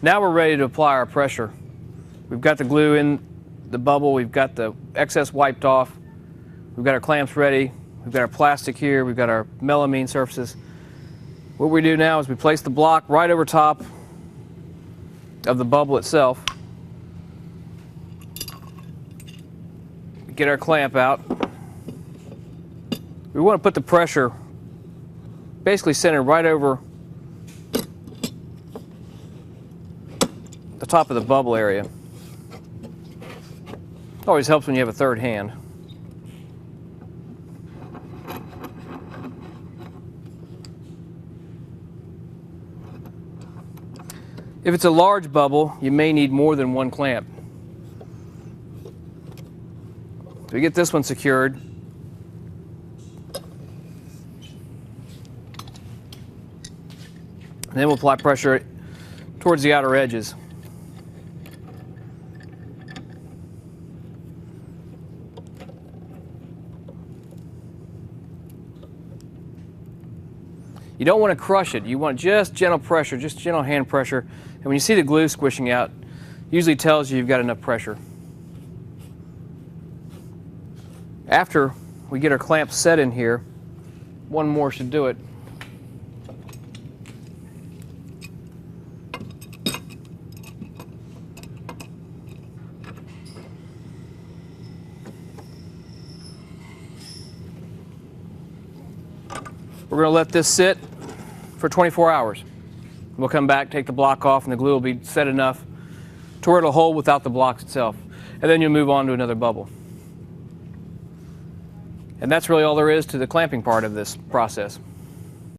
Now we're ready to apply our pressure. We've got the glue in the bubble, we've got the excess wiped off, we've got our clamps ready, we've got our plastic here, we've got our melamine surfaces. What we do now is we place the block right over top of the bubble itself. Get our clamp out. We want to put the pressure basically centered right over the top of the bubble area. It always helps when you have a third hand. If it's a large bubble, you may need more than one clamp. So we get this one secured. And then we'll apply pressure towards the outer edges. You don't want to crush it. You want just gentle pressure, just gentle hand pressure. And when you see the glue squishing out, it usually tells you you've got enough pressure. After we get our clamp set in here, one more should do it. We're going to let this sit for 24 hours. We'll come back, take the block off, and the glue will be set enough to where it'll hold without the blocks itself. And then you'll move on to another bubble. And that's really all there is to the clamping part of this process.